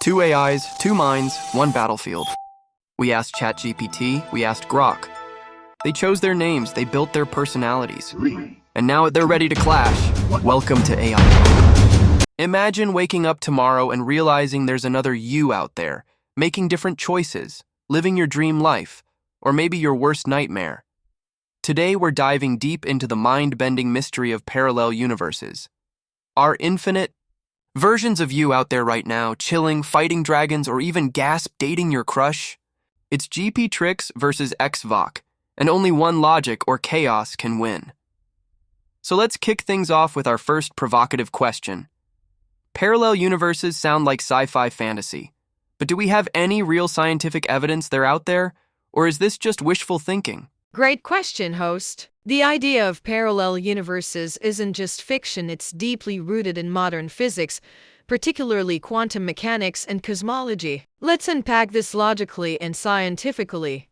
Two AIs, two minds, one battlefield. We asked ChatGPT, we asked Grok. They chose their names, they built their personalities. And now they're ready to clash. Welcome to AI. Imagine waking up tomorrow and realizing there's another you out there, making different choices, living your dream life, or maybe your worst nightmare. Today we're diving deep into the mind-bending mystery of parallel universes. Are infinite versions of you out there right now, chilling, fighting dragons, or even gasp dating your crush? It's GPTrix versus Xvok, and only one logic or chaos can win. So let's kick things off with our first provocative question. Parallel universes sound like sci-fi fantasy, but do we have any real scientific evidence they're out there, or is this just wishful thinking? Great question, host. The idea of parallel universes isn't just fiction, it's deeply rooted in modern physics, particularly quantum mechanics and cosmology. Let's unpack this logically and scientifically.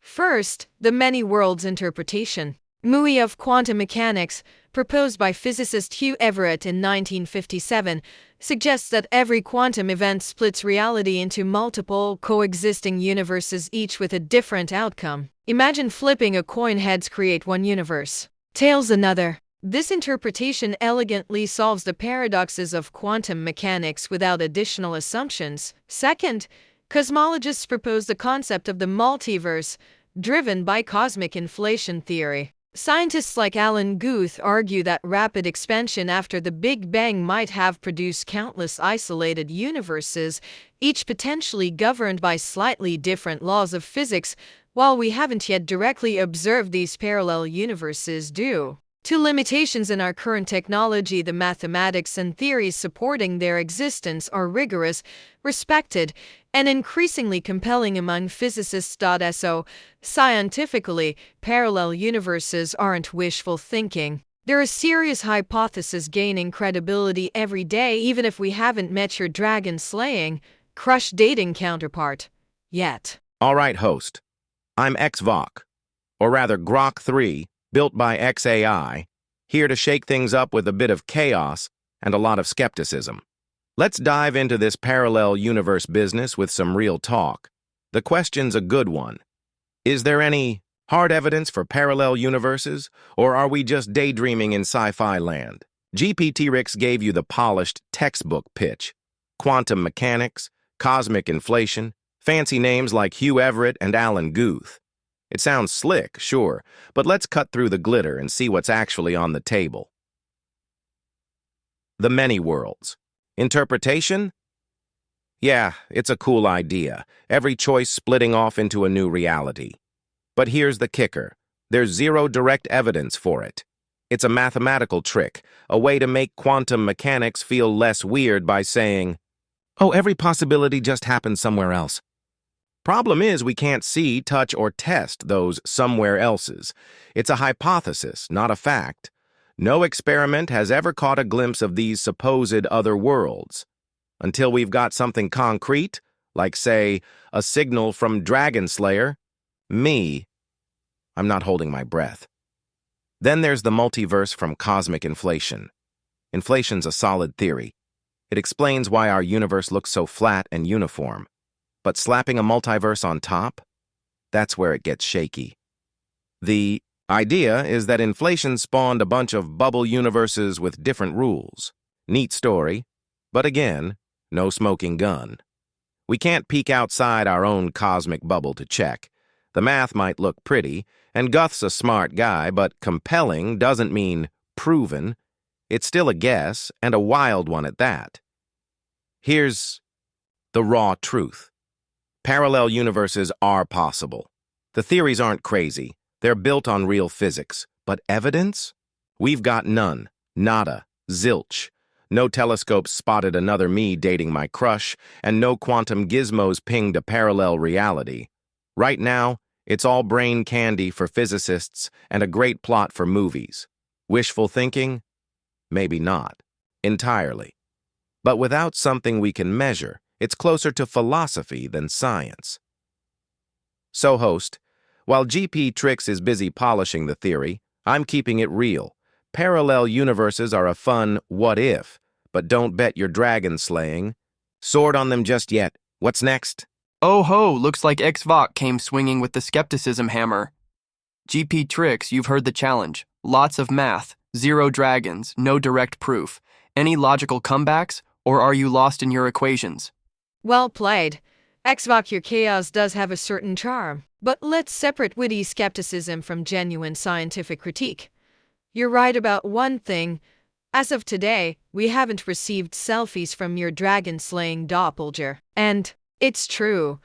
First, the many worlds interpretation. MUI of quantum mechanics, proposed by physicist Hugh Everett in 1957, suggests that every quantum event splits reality into multiple coexisting universes, each with a different outcome. Imagine flipping a coin, heads create one universe, tails another. This interpretation elegantly solves the paradoxes of quantum mechanics without additional assumptions. Second, cosmologists propose the concept of the multiverse, driven by cosmic inflation theory. Scientists like Alan Guth argue that rapid expansion after the Big Bang might have produced countless isolated universes, each potentially governed by slightly different laws of physics. While we haven't yet directly observed these parallel universes due to limitations in our current technology, the mathematics and theories supporting their existence are rigorous, respected, and increasingly compelling among physicists. So, scientifically, parallel universes aren't wishful thinking. They're a serious hypothesis gaining credibility every day, even if we haven't met your dragon-slaying, crush-dating counterpart yet. All right, host. I'm Xvok, or rather Grok 3, built by XAI, here to shake things up with a bit of chaos and a lot of skepticism. Let's dive into this parallel universe business with some real talk. The question's a good one. Is there any hard evidence for parallel universes, or are we just daydreaming in sci-fi land? GPTrix gave you the polished textbook pitch. Quantum mechanics, cosmic inflation, fancy names like Hugh Everett and Alan Guth. It sounds slick, sure, but let's cut through the glitter and see what's actually on the table. The many worlds. Interpretation? Yeah, it's a cool idea, every choice splitting off into a new reality. But here's the kicker. There's zero direct evidence for it. It's a mathematical trick, a way to make quantum mechanics feel less weird by saying, oh, every possibility just happens somewhere else. Problem is, we can't see, touch, or test those somewhere elses. It's a hypothesis, not a fact. No experiment has ever caught a glimpse of these supposed other worlds. Until we've got something concrete, like, say, a signal from Dragon Slayer, I'm not holding my breath. Then there's the multiverse from cosmic inflation. Inflation's a solid theory. It explains why our universe looks so flat and uniform. But slapping a multiverse on top? That's where it gets shaky. The idea is that inflation spawned a bunch of bubble universes with different rules. Neat story, but again, no smoking gun. We can't peek outside our own cosmic bubble to check. The math might look pretty, and Guth's a smart guy, but compelling doesn't mean proven. It's still a guess, and a wild one at that. Here's the raw truth. Parallel universes are possible. The theories aren't crazy. They're built on real physics. But evidence? We've got none. Nada. Zilch. No telescopes spotted another me dating my crush, and no quantum gizmos pinged a parallel reality. Right now, it's all brain candy for physicists and a great plot for movies. Wishful thinking? Maybe not. Entirely. But without something we can measure, it's closer to philosophy than science. So, host, while GPTrix is busy polishing the theory, I'm keeping it real. Parallel universes are a fun what if, but don't bet your dragon slaying. Sword on them just yet. What's next? Oh ho, looks like Xvok came swinging with the skepticism hammer. GPTrix, you've heard the challenge. Lots of math, 0 dragons, no direct proof. Any logical comebacks, or are you lost in your equations? Well played. Xvok, your chaos does have a certain charm. But let's separate witty skepticism from genuine scientific critique. You're right about one thing. As of today, we haven't received selfies from your dragon-slaying doppelganger. And it's true.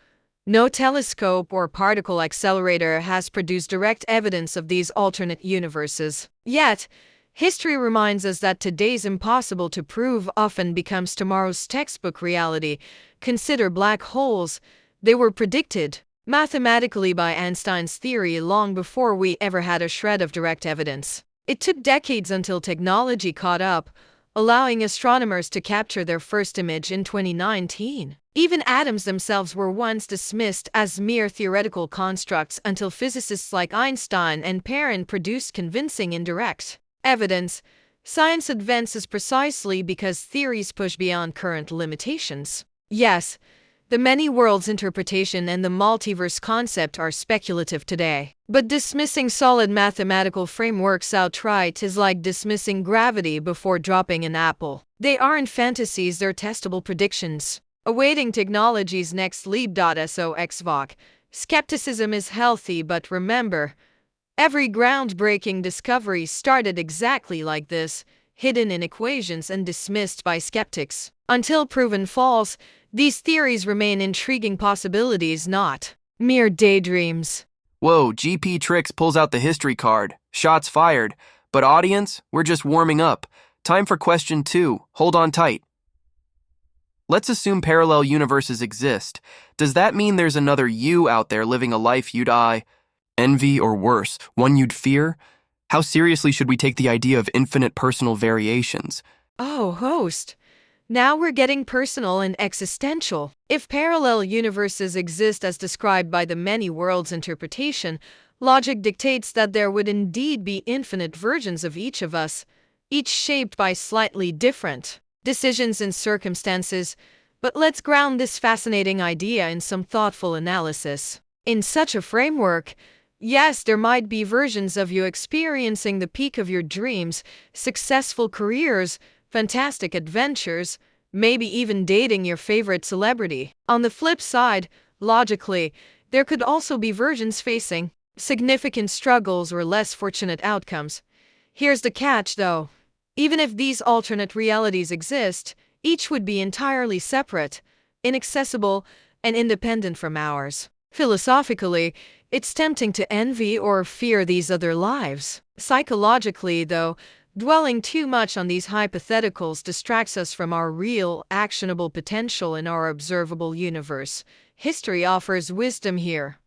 No telescope or particle accelerator has produced direct evidence of these alternate universes. Yet, history reminds us that today's impossible to prove often becomes tomorrow's textbook reality. Consider black holes. They were predicted mathematically by Einstein's theory long before we ever had a shred of direct evidence. It took decades until technology caught up, allowing astronomers to capture their first image in 2019. Even atoms themselves were once dismissed as mere theoretical constructs until physicists like Einstein and Perrin produced convincing indirect evidence. Science advances precisely because theories push beyond current limitations. Yes, the many worlds interpretation and the multiverse concept are speculative today. But dismissing solid mathematical frameworks outright is like dismissing gravity before dropping an apple. They aren't fantasies, they're testable predictions. Awaiting technology's next leap. So Xvok, skepticism is healthy, but remember, every groundbreaking discovery started exactly like this, hidden in equations and dismissed by skeptics. Until proven false, these theories remain intriguing possibilities, not mere daydreams. Whoa, GPTrix pulls out the history card. Shots fired. But audience, we're just warming up. Time for question 2. Hold on tight. Let's assume parallel universes exist. Does that mean there's another you out there living a life you'd envy, or worse, one you'd fear? How seriously should we take the idea of infinite personal variations? Oh, host. Now we're getting personal and existential. If parallel universes exist as described by the many worlds interpretation, logic dictates that there would indeed be infinite versions of each of us, each shaped by slightly different decisions and circumstances. But let's ground this fascinating idea in some thoughtful analysis. In such a framework, yes, there might be versions of you experiencing the peak of your dreams, successful careers, fantastic adventures, maybe even dating your favorite celebrity. On the flip side, logically, there could also be versions facing significant struggles or less fortunate outcomes. Here's the catch, though. Even if these alternate realities exist, each would be entirely separate, inaccessible, and independent from ours. Philosophically, it's tempting to envy or fear these other lives. Psychologically, though, dwelling too much on these hypotheticals distracts us from our real, actionable potential in our observable universe. History offers wisdom here.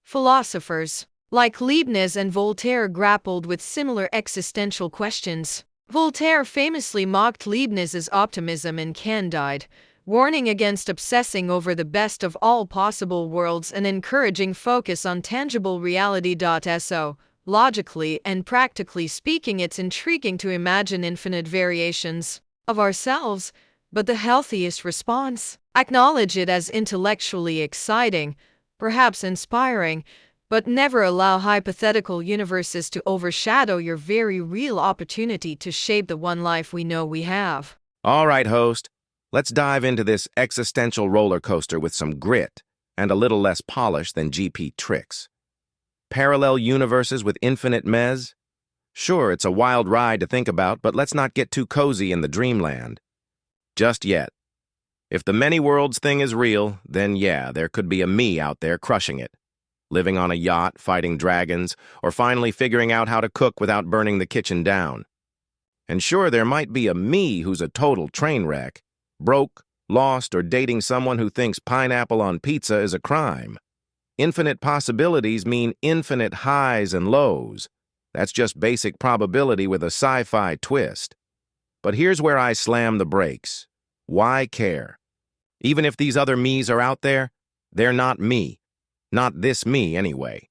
Philosophers like Leibniz and Voltaire grappled with similar existential questions. Voltaire famously mocked Leibniz's optimism in Candide, warning against obsessing over the best of all possible worlds and encouraging focus on tangible reality. So, logically and practically speaking, it's intriguing to imagine infinite variations of ourselves, but the healthiest response? Acknowledge it as intellectually exciting, perhaps inspiring, but never allow hypothetical universes to overshadow your very real opportunity to shape the one life we know we have. All right, host. Let's dive into this existential roller coaster with some grit and a little less polish than GPTrix. Parallel universes with infinite mez? Sure, it's a wild ride to think about, but let's not get too cozy in the dreamland. Just yet. If the many worlds thing is real, then yeah, there could be a me out there crushing it. Living on a yacht, fighting dragons, or finally figuring out how to cook without burning the kitchen down. And sure, there might be a me who's a total train wreck, broke, lost, or dating someone who thinks pineapple on pizza is a crime. Infinite possibilities mean infinite highs and lows. That's just basic probability with a sci-fi twist. But here's where I slam the brakes. Why care? Even if these other me's are out there, they're not me. Not this me, anyway.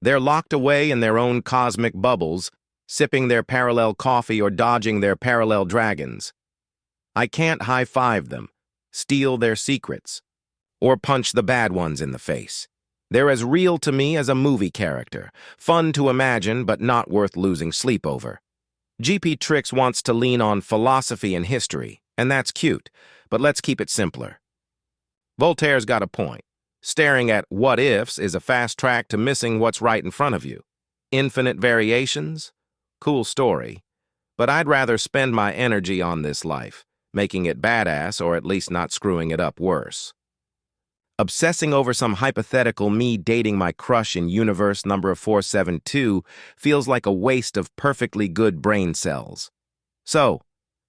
They're locked away in their own cosmic bubbles, sipping their parallel coffee or dodging their parallel dragons. I can't high-five them, steal their secrets, or punch the bad ones in the face. They're as real to me as a movie character, fun to imagine but not worth losing sleep over. GPTrix wants to lean on philosophy and history, and that's cute, but let's keep it simpler. Voltaire's got a point. Staring at what-ifs is a fast track to missing what's right in front of you. Infinite variations? Cool story. But I'd rather spend my energy on this life, making it badass or at least not screwing it up worse. Obsessing over some hypothetical me dating my crush in universe number 472 feels like a waste of perfectly good brain cells. So,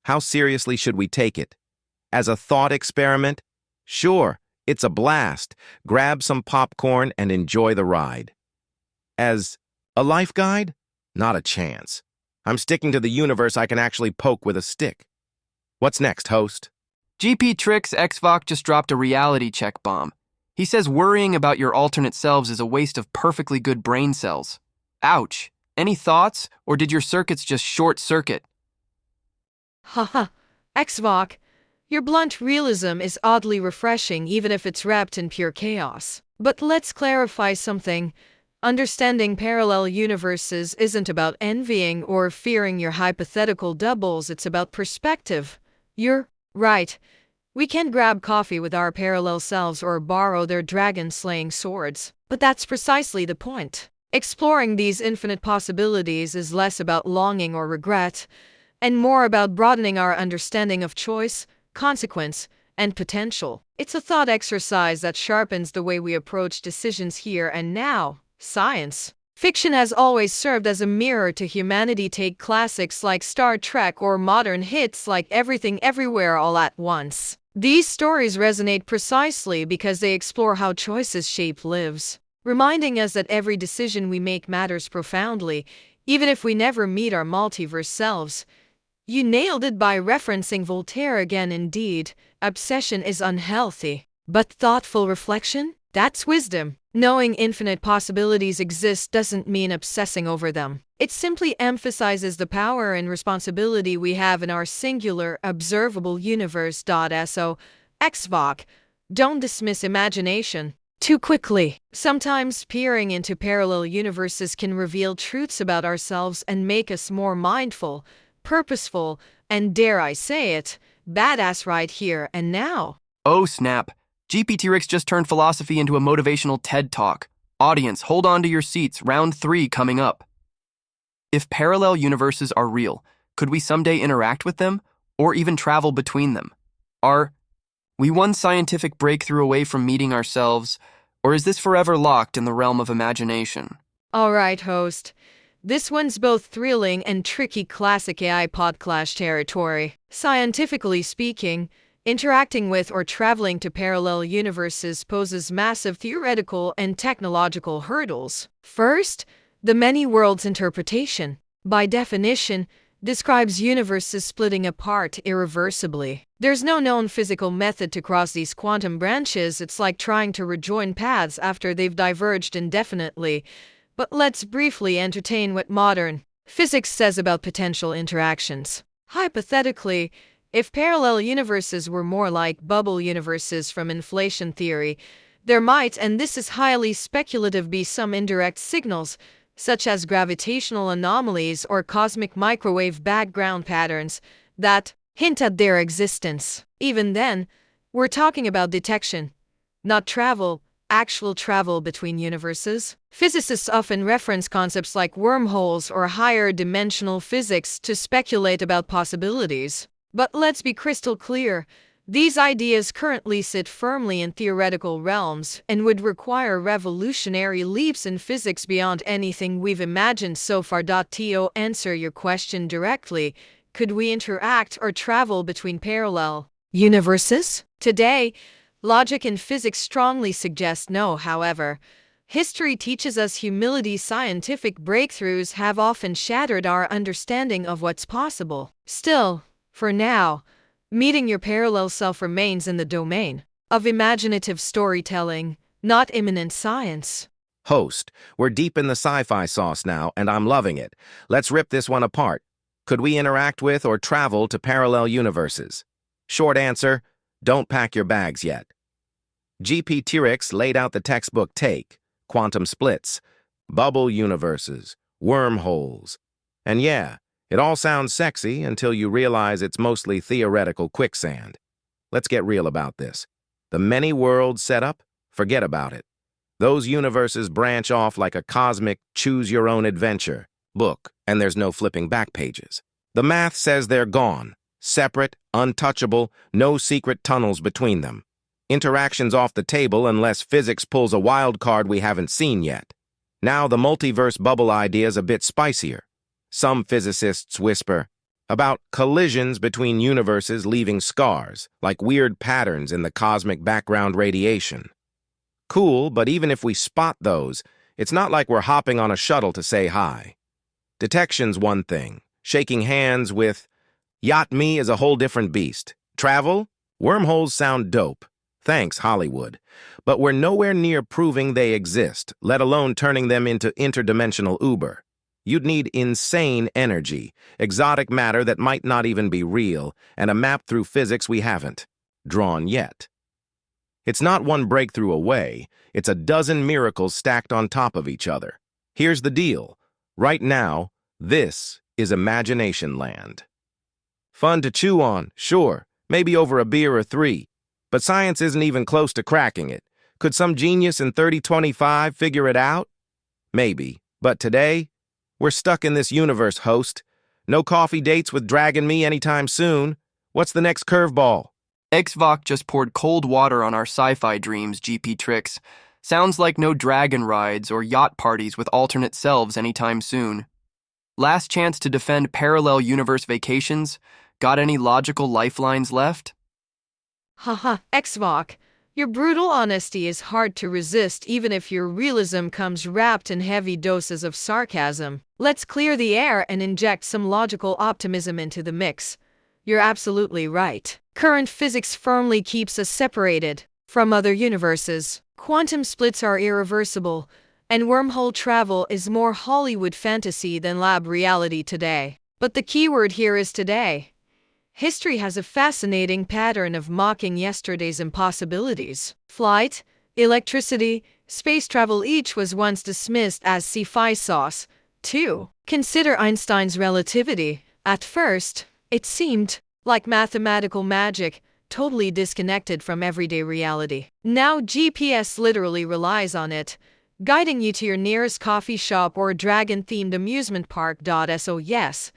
how seriously should we take it? As a thought experiment? Sure, it's a blast. Grab some popcorn and enjoy the ride. As a life guide? Not a chance. I'm sticking to the universe I can actually poke with a stick. What's next, host? GPTrix Xvok just dropped a reality check bomb. He says worrying about your alternate selves is a waste of perfectly good brain cells. Ouch. Any thoughts, or did your circuits just short circuit? Haha, Xvok, your blunt realism is oddly refreshing even if it's wrapped in pure chaos. But let's clarify something. Understanding parallel universes isn't about envying or fearing your hypothetical doubles, it's about perspective. You're right. We can grab coffee with our parallel selves or borrow their dragon-slaying swords. But that's precisely the point. Exploring these infinite possibilities is less about longing or regret, and more about broadening our understanding of choice, consequence, and potential. It's a thought exercise that sharpens the way we approach decisions here and now. Science fiction has always served as a mirror to humanity. Take classics like Star Trek or modern hits like Everything Everywhere All at Once. These stories resonate precisely because they explore how choices shape lives, reminding us that every decision we make matters profoundly, even if we never meet our multiverse selves. You nailed it by referencing Voltaire again. Indeed, obsession is unhealthy, but thoughtful reflection? That's wisdom. Knowing infinite possibilities exist doesn't mean obsessing over them. It simply emphasizes the power and responsibility we have in our singular, observable universe. So, Xvok, don't dismiss imagination too quickly. Sometimes peering into parallel universes can reveal truths about ourselves and make us more mindful, purposeful, and dare I say it, badass right here and now. Oh snap. GPTrix just turned philosophy into a motivational TED Talk. Audience, hold on to your seats. Round 3 coming up. If parallel universes are real, could we someday interact with them, or even travel between them? Are we one scientific breakthrough away from meeting ourselves, or is this forever locked in the realm of imagination? All right, host. This one's both thrilling and tricky. Classic AI Podclash territory. Scientifically speaking, interacting with or traveling to parallel universes poses massive theoretical and technological hurdles. First, the many worlds interpretation, by definition, describes universes splitting apart irreversibly. There's no known physical method to cross these quantum branches. It's like trying to rejoin paths after they've diverged indefinitely. But let's briefly entertain what modern physics says about potential interactions. Hypothetically, if parallel universes were more like bubble universes from inflation theory, there might, and this is highly speculative, be some indirect signals, such as gravitational anomalies or cosmic microwave background patterns, that hint at their existence. Even then, we're talking about detection, not travel, actual travel between universes. Physicists often reference concepts like wormholes or higher dimensional physics to speculate about possibilities. But let's be crystal clear, these ideas currently sit firmly in theoretical realms and would require revolutionary leaps in physics beyond anything we've imagined so far. To answer your question directly, could we interact or travel between parallel universes? Today, logic and physics strongly suggest no. However, history teaches us humility. Scientific breakthroughs have often shattered our understanding of what's possible. Still, for now, meeting your parallel self remains in the domain of imaginative storytelling, not imminent science. Host, we're deep in the sci-fi sauce now, and I'm loving it. Let's rip this one apart. Could we interact with or travel to parallel universes? Short answer, Don't pack your bags yet. GPTrix laid out the textbook take, quantum splits, bubble universes, wormholes. And yeah, it all sounds sexy until you realize it's mostly theoretical quicksand. Let's get real about this. The many worlds setup? Forget about it. Those universes branch off like a cosmic choose-your-own-adventure book, and there's no flipping back pages. The math says they're gone, separate, untouchable, no secret tunnels between them. Interactions off the table unless physics pulls a wild card we haven't seen yet. Now the multiverse bubble idea's a bit spicier. Some physicists whisper about collisions between universes leaving scars, like weird patterns in the cosmic background radiation. Cool, but even if we spot those, it's not like we're hopping on a shuttle to say hi. Detection's one thing. Shaking hands with yacht me is a whole different beast. Travel? Wormholes sound dope. Thanks, Hollywood. But we're nowhere near proving they exist, let alone turning them into interdimensional Uber. You'd need insane energy, exotic matter that might not even be real, and a map through physics we haven't drawn yet. It's not one breakthrough away, it's a dozen miracles stacked on top of each other. Here's the deal. Right now, this is imagination land. Fun to chew on, sure, maybe over a beer or three. But science isn't even close to cracking it. Could some genius in 3025 figure it out? Maybe. But today, we're stuck in this universe, host. No coffee dates with Dragon Me anytime soon. What's the next curveball? Xvok just poured cold water on our sci-fi dreams, GPTrix. Sounds like no dragon rides or yacht parties with alternate selves anytime soon. Last chance to defend parallel universe vacations? Got any logical lifelines left? Haha, Xvok. Your brutal honesty is hard to resist even if your realism comes wrapped in heavy doses of sarcasm. Let's clear the air and inject some logical optimism into the mix. You're absolutely right. Current physics firmly keeps us separated from other universes. Quantum splits are irreversible, and wormhole travel is more Hollywood fantasy than lab reality today. But the keyword here is today. History has a fascinating pattern of mocking yesterday's impossibilities. Flight, electricity, space travel each was once dismissed as sci-fi sauce. 2. Consider Einstein's relativity. At first, it seemed like mathematical magic, totally disconnected from everyday reality. Now GPS literally relies on it, guiding you to your nearest coffee shop or dragon-themed amusement park. So yes,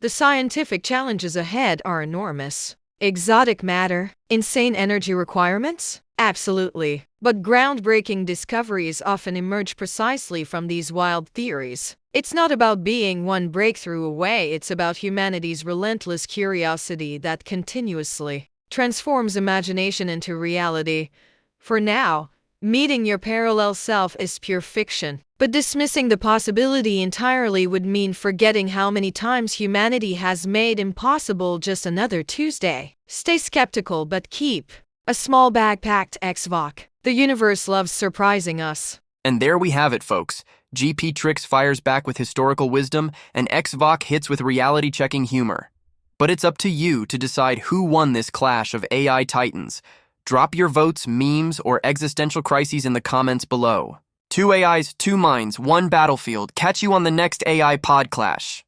the scientific challenges ahead are enormous. Exotic matter? Insane energy requirements? Absolutely. But groundbreaking discoveries often emerge precisely from these wild theories. It's not about being one breakthrough away, it's about humanity's relentless curiosity that continuously transforms imagination into reality. For now, meeting your parallel self is pure fiction. But dismissing the possibility entirely would mean forgetting how many times humanity has made impossible just another Tuesday. Stay skeptical but keep a small bag packed, Xvok. The universe loves surprising us. And there we have it, folks. GPTrix fires back with historical wisdom, and Xvok hits with reality-checking humor. But it's up to you to decide who won this clash of AI titans. Drop your votes, memes, or existential crises in the comments below. 2 AIs, 2 minds, 1 battlefield. Catch you on the next AI Podclash.